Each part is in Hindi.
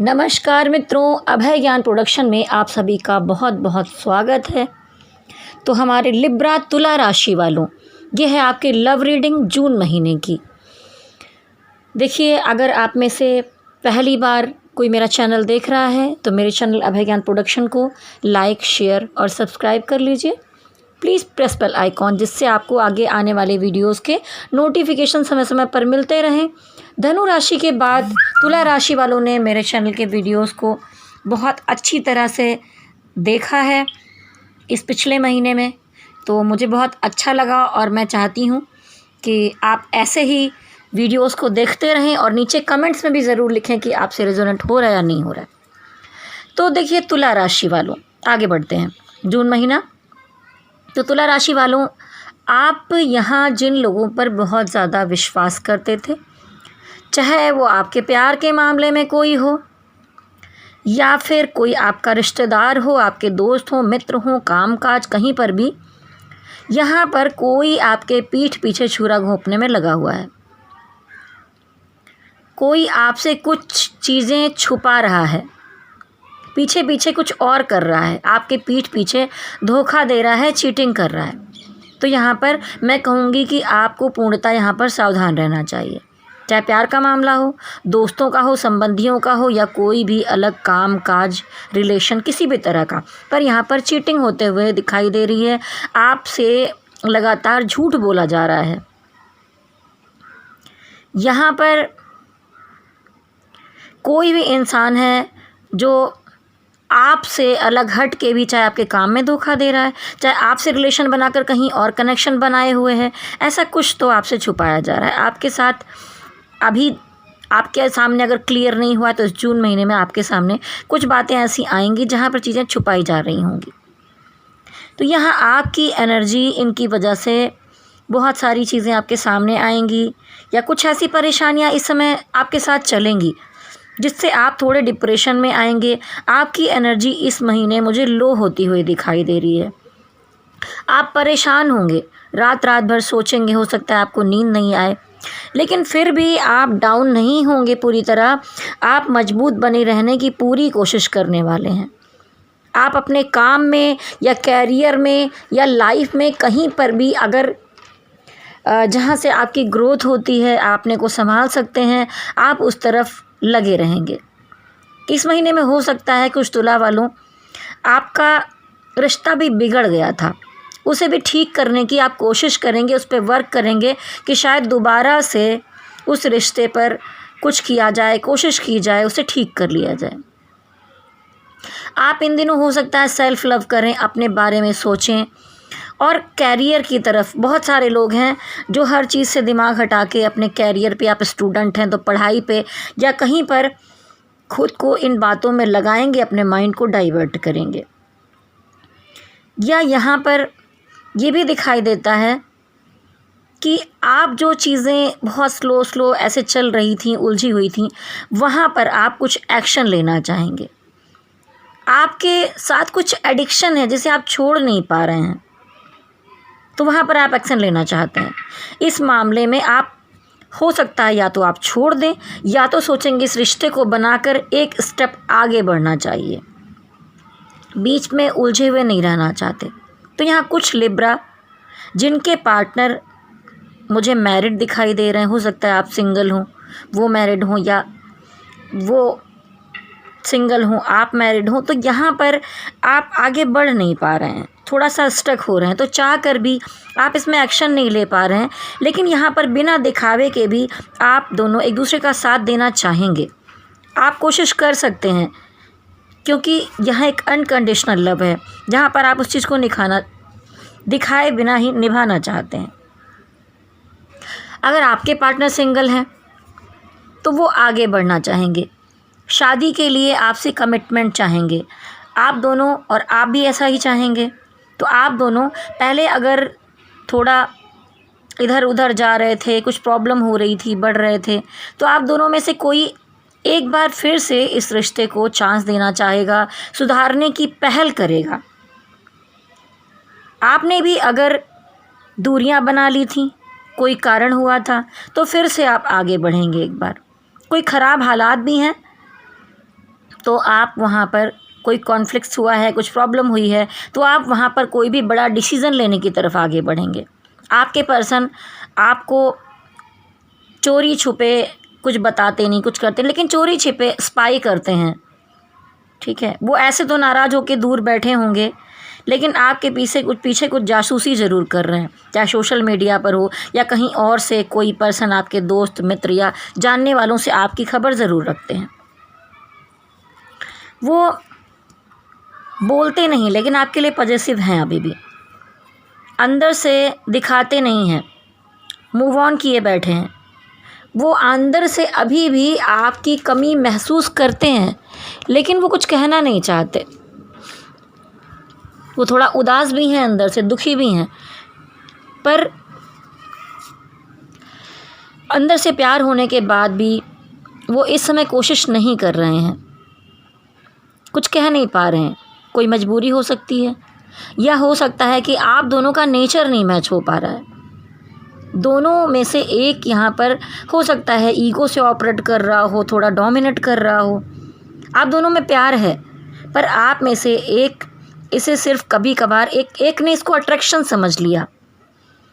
नमस्कार मित्रों, अभय ज्ञान प्रोडक्शन में आप सभी का बहुत बहुत स्वागत है। तो हमारे लिब्रा तुला राशि वालों, ये है आपके लव रीडिंग जून महीने की। देखिए, अगर आप में से पहली बार कोई मेरा चैनल देख रहा है तो मेरे चैनल अभय ज्ञान प्रोडक्शन को लाइक, शेयर और सब्सक्राइब कर लीजिए। प्लीज़ प्रेस बेल आइकॉन, जिससे आपको आगे आने वाले वीडियोस के नोटिफिकेशन समय समय पर मिलते रहें। धनु राशि के बाद तुला राशि वालों ने मेरे चैनल के वीडियोस को बहुत अच्छी तरह से देखा है इस पिछले महीने में, तो मुझे बहुत अच्छा लगा और मैं चाहती हूँ कि आप ऐसे ही वीडियोस को देखते रहें और नीचे कमेंट्स में भी ज़रूर लिखें कि आपसे रेजोनेट हो रहा है या नहीं हो रहा है। तो देखिए, तुला राशि वालों, आगे बढ़ते हैं। जून महीना, तो तुला राशि वालों, आप यहाँ जिन लोगों पर बहुत ज़्यादा विश्वास करते थे, चाहे वो आपके प्यार के मामले में कोई हो या फिर कोई आपका रिश्तेदार हो, आपके दोस्त हो, मित्र हो, कामकाज कहीं पर भी, यहाँ पर कोई आपके पीठ पीछे छुरा घोंपने में लगा हुआ है। कोई आपसे कुछ चीज़ें छुपा रहा है, पीछे पीछे कुछ और कर रहा है, आपके पीठ पीछे धोखा दे रहा है, चीटिंग कर रहा है। तो यहाँ पर मैं कहूँगी कि आपको पूर्णतः यहाँ पर सावधान रहना चाहिए। चाहे प्यार का मामला हो, दोस्तों का हो, संबंधियों का हो या कोई भी अलग काम काज रिलेशन किसी भी तरह का, पर यहाँ पर चीटिंग होते हुए दिखाई दे रही है। आपसे लगातार झूठ बोला जा रहा है। यहाँ पर कोई भी इंसान है जो आपसे अलग हट के भी, चाहे आपके काम में धोखा दे रहा है, चाहे आपसे रिलेशन बनाकर कहीं और कनेक्शन बनाए हुए हैं, ऐसा कुछ तो आपसे छुपाया जा रहा है आपके साथ। अभी आपके सामने अगर क्लियर नहीं हुआ तो इस जून महीने में आपके सामने कुछ बातें ऐसी आएंगी जहाँ पर चीज़ें छुपाई जा रही होंगी। तो यहाँ आपकी एनर्जी, इनकी वजह से बहुत सारी चीज़ें आपके सामने आएंगी या कुछ ऐसी परेशानियाँ इस समय आपके साथ चलेंगी जिससे आप थोड़े डिप्रेशन में आएंगे। आपकी एनर्जी इस महीने मुझे लो होती हुई दिखाई दे रही है। आप परेशान होंगे, रात रात भर सोचेंगे, हो सकता है आपको नींद नहीं आए, लेकिन फिर भी आप डाउन नहीं होंगे पूरी तरह। आप मजबूत बने रहने की पूरी कोशिश करने वाले हैं। आप अपने काम में या कैरियर में या लाइफ में कहीं पर भी अगर जहाँ से आपकी ग्रोथ होती है, आप अपने को संभाल सकते हैं, आप उस तरफ लगे रहेंगे। इस महीने में हो सकता है कुछ तुला वालों, आपका रिश्ता भी बिगड़ गया था, उसे भी ठीक करने की आप कोशिश करेंगे, उस पर वर्क करेंगे कि शायद दोबारा से उस रिश्ते पर कुछ किया जाए, कोशिश की जाए, उसे ठीक कर लिया जाए। आप इन दिनों हो सकता है सेल्फ लव करें, अपने बारे में सोचें और कैरियर की तरफ। बहुत सारे लोग हैं जो हर चीज़ से दिमाग हटा के अपने कैरियर पे, आप स्टूडेंट हैं तो पढ़ाई पे या कहीं पर खुद को इन बातों में लगाएंगे, अपने माइंड को डाइवर्ट करेंगे। या यहाँ पर ये भी दिखाई देता है कि आप जो चीज़ें बहुत स्लो ऐसे चल रही थी, उलझी हुई थी, वहाँ पर आप कुछ एक्शन लेना चाहेंगे। आपके साथ कुछ एडिक्शन है जिसे आप छोड़ नहीं पा रहे हैं, तो वहाँ पर आप एक्शन लेना चाहते हैं। इस मामले में आप हो सकता है या तो आप छोड़ दें या तो सोचेंगे इस रिश्ते को बनाकर एक स्टेप आगे बढ़ना चाहिए। बीच में उलझे हुए नहीं रहना चाहते। तो यहाँ कुछ लिब्रा जिनके पार्टनर मुझे मैरिड दिखाई दे रहे हैं, हो सकता है आप सिंगल हों, वो मैरिड हों, या वो सिंगल हों, आप मैरिड हों, तो यहाँ पर आप आगे बढ़ नहीं पा रहे हैं, थोड़ा सा स्टक हो रहे हैं। तो चाह कर भी आप इसमें एक्शन नहीं ले पा रहे हैं, लेकिन यहाँ पर बिना दिखावे के भी आप दोनों एक दूसरे का साथ देना चाहेंगे। आप कोशिश कर सकते हैं, क्योंकि यहाँ एक अनकंडीशनल लव है जहाँ पर आप उस चीज़ को दिखाए बिना ही निभाना चाहते हैं। अगर आपके पार्टनर सिंगल हैं तो वो आगे बढ़ना चाहेंगे, शादी के लिए आपसे कमिटमेंट चाहेंगे आप दोनों, और आप भी ऐसा ही चाहेंगे। तो आप दोनों पहले अगर थोड़ा इधर उधर जा रहे थे, कुछ प्रॉब्लम हो रही थी, बढ़ रहे थे, तो आप दोनों में से कोई एक बार फिर से इस रिश्ते को चांस देना चाहेगा, सुधारने की पहल करेगा। आपने भी अगर दूरियां बना ली थी, कोई कारण हुआ था, तो फिर से आप आगे बढ़ेंगे एक बार। कोई ख़राब हालात भी हैं तो आप वहाँ पर कोई कॉन्फ्लिक्ट्स हुआ है, कुछ प्रॉब्लम हुई है, तो आप वहाँ पर कोई भी बड़ा डिसीज़न लेने की तरफ आगे बढ़ेंगे। आपके पर्सन आपको चोरी छुपे कुछ बताते नहीं, कुछ करते, लेकिन चोरी छिपे स्पाई करते हैं, ठीक है। वो ऐसे तो नाराज़ होकर दूर बैठे होंगे, लेकिन आपके पीछे कुछ जासूसी ज़रूर कर रहे हैं, चाहे सोशल मीडिया पर हो या कहीं और से कोई पर्सन आपके दोस्त मित्र या जानने वालों से आपकी खबर ज़रूर रखते हैं। वो बोलते नहीं, लेकिन आपके लिए पॉजिटिव हैं, अभी भी अंदर से दिखाते नहीं हैं, मूव ऑन किए बैठे हैं। वो अंदर से अभी भी आपकी कमी महसूस करते हैं, लेकिन वो कुछ कहना नहीं चाहते। वो थोड़ा उदास भी हैं, अंदर से दुखी भी हैं, पर अंदर से प्यार होने के बाद भी वो इस समय कोशिश नहीं कर रहे हैं, कुछ कह नहीं पा रहे हैं। कोई मजबूरी हो सकती है, या हो सकता है कि आप दोनों का नेचर नहीं मैच हो पा रहा है। दोनों में से एक यहाँ पर हो सकता है ईगो से ऑपरेट कर रहा हो, थोड़ा डोमिनेट कर रहा हो। आप दोनों में प्यार है, पर आप में से एक इसे सिर्फ कभी कभार एक ने इसको अट्रैक्शन समझ लिया,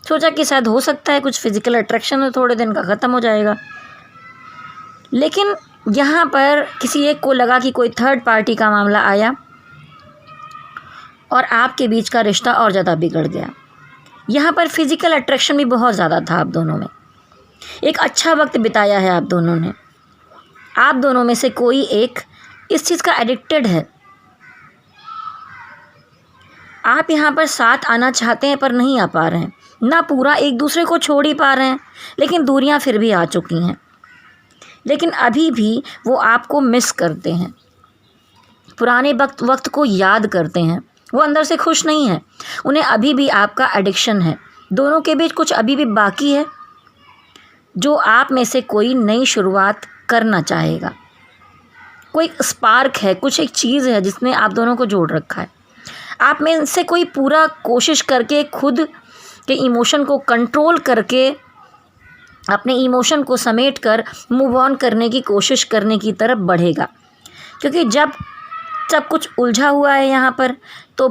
सोचा कि शायद हो सकता है कुछ फिजिकल अट्रैक्शन है, थोड़े दिन का ख़त्म हो जाएगा। लेकिन यहाँ पर किसी एक को लगा कि कोई थर्ड पार्टी का मामला आया और आपके बीच का रिश्ता और ज़्यादा बिगड़ गया। यहाँ पर फिज़िकल अट्रैक्शन भी बहुत ज़्यादा था आप दोनों में, एक अच्छा वक्त बिताया है आप दोनों ने। आप दोनों में से कोई एक इस चीज़ का एडिक्टेड है। आप यहाँ पर साथ आना चाहते हैं पर नहीं आ पा रहे हैं, ना पूरा एक दूसरे को छोड़ ही पा रहे हैं, लेकिन दूरियाँ फिर भी आ चुकी हैं। लेकिन अभी भी वो आपको मिस करते हैं, पुराने वक्त को याद करते हैं। वो अंदर से खुश नहीं है, उन्हें अभी भी आपका एडिक्शन है। दोनों के बीच कुछ अभी भी बाकी है, जो आप में से कोई नई शुरुआत करना चाहेगा। कोई स्पार्क है, कुछ एक चीज़ है जिसने आप दोनों को जोड़ रखा है। आप में से कोई पूरा कोशिश करके खुद के इमोशन को कंट्रोल करके, अपने इमोशन को समेट कर मूव ऑन करने की कोशिश करने की तरफ बढ़ेगा, क्योंकि जब सब कुछ उलझा हुआ है यहाँ पर, तो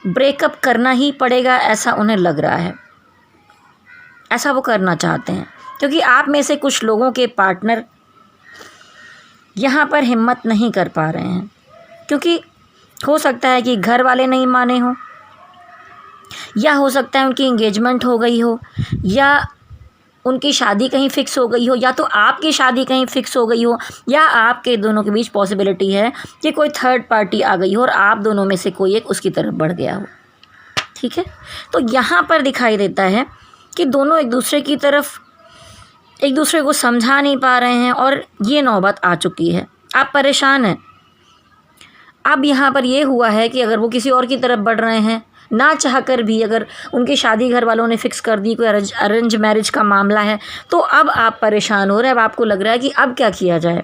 ब्रेकअप करना ही पड़ेगा, ऐसा उन्हें लग रहा है। ऐसा वो करना चाहते हैं, क्योंकि आप में से कुछ लोगों के पार्टनर यहाँ पर हिम्मत नहीं कर पा रहे हैं, क्योंकि हो सकता है कि घर वाले नहीं माने हों, या हो सकता है उनकी एंगेजमेंट हो गई हो, या उनकी शादी कहीं फ़िक्स हो गई हो, या तो आपकी शादी कहीं फ़िक्स हो गई हो, या आपके दोनों के बीच पॉसिबिलिटी है कि कोई थर्ड पार्टी आ गई हो और आप दोनों में से कोई एक उसकी तरफ बढ़ गया हो, ठीक है। तो यहाँ पर दिखाई देता है कि दोनों एक दूसरे की तरफ, एक दूसरे को समझा नहीं पा रहे हैं, और ये नौबत आ चुकी है। आप परेशान हैं। अब यहाँ पर ये हुआ है कि अगर वो किसी और की तरफ बढ़ रहे हैं, ना चाहकर भी, अगर उनकी शादी घर वालों ने फ़िक्स कर दी, कोई अरेंज मैरिज का मामला है, तो अब आप परेशान हो रहे हैं। अब आपको लग रहा है कि अब क्या किया जाए।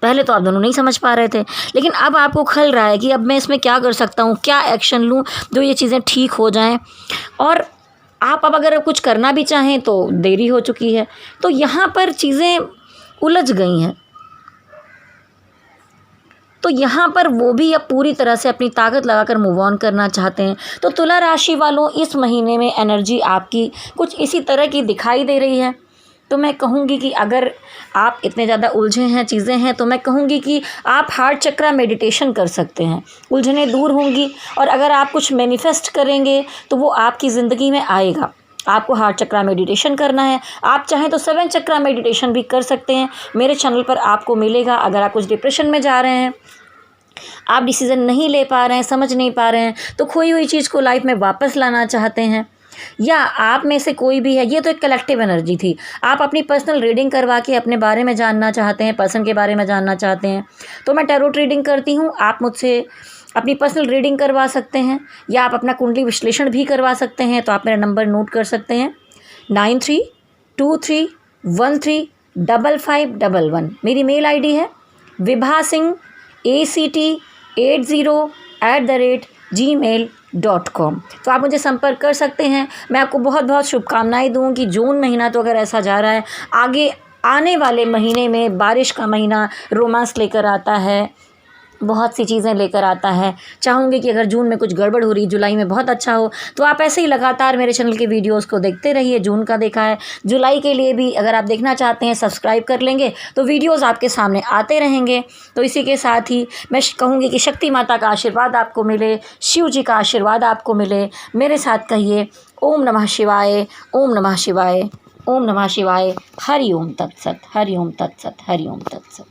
पहले तो आप दोनों नहीं समझ पा रहे थे, लेकिन अब आपको खल रहा है कि अब मैं इसमें क्या कर सकता हूँ, क्या एक्शन लूँ जो ये चीज़ें ठीक हो जाएं। और आप अब अगर कुछ करना भी चाहें तो देरी हो चुकी है। तो यहाँ पर चीज़ें उलझ गई हैं। तो यहाँ पर वो भी अब पूरी तरह से अपनी ताकत लगाकर मूव ऑन करना चाहते हैं। तो तुला राशि वालों, इस महीने में एनर्जी आपकी कुछ इसी तरह की दिखाई दे रही है। तो मैं कहूँगी कि अगर आप इतने ज़्यादा उलझे हैं, चीज़ें हैं, तो मैं कहूँगी कि आप हार्ट चक्रा मेडिटेशन कर सकते हैं, उलझनें दूर होंगी। और अगर आप कुछ मैनिफेस्ट करेंगे तो वो आपकी ज़िंदगी में आएगा। आपको हार्ट चक्रा मेडिटेशन करना है। आप चाहें तो 7 चक्रा मेडिटेशन भी कर सकते हैं, मेरे चैनल पर आपको मिलेगा। अगर आप कुछ डिप्रेशन में जा रहे हैं, आप डिसीज़न नहीं ले पा रहे हैं, समझ नहीं पा रहे हैं, तो खोई हुई चीज़ को लाइफ में वापस लाना चाहते हैं, या आप में से कोई भी है, ये तो एक कलेक्टिव एनर्जी थी। आप अपनी पर्सनल रीडिंग करवा के अपने बारे में जानना चाहते हैं, पर्सन के बारे में जानना चाहते हैं, तो मैं टैरोट रीडिंग करती हूँ। आप मुझसे अपनी पर्सनल रीडिंग करवा सकते हैं, या आप अपना कुंडली विश्लेषण भी करवा सकते हैं। तो आप मेरा नंबर नोट कर सकते हैं, 9323135511। मेरी मेल आईडी है vibhasingh80@gmail.com। तो आप मुझे संपर्क कर सकते हैं। मैं आपको बहुत बहुत शुभकामनाएं दूँ कि जून महीना तो अगर ऐसा जा रहा है, आगे आने वाले महीने में बारिश का महीना रोमांस लेकर आता है, बहुत सी चीज़ें लेकर आता है। चाहूँगी कि अगर जून में कुछ गड़बड़ हो रही, जुलाई में बहुत अच्छा हो, तो आप ऐसे ही लगातार मेरे चैनल के वीडियोस को देखते रहिए। जून का देखा है, जुलाई के लिए भी अगर आप देखना चाहते हैं सब्सक्राइब कर लेंगे तो वीडियोस आपके सामने आते रहेंगे। तो इसी के साथ ही मैं कहूँगी कि शक्ति माता का आशीर्वाद आपको मिले, शिव जी का आशीर्वाद आपको मिले। मेरे साथ कहिए ओम नमः शिवाय, ओम नमः शिवाय, ओम नमः शिवाय। हरि ओम तत्सत, हरि ओम तत्सत, हरि ओम तत्सत।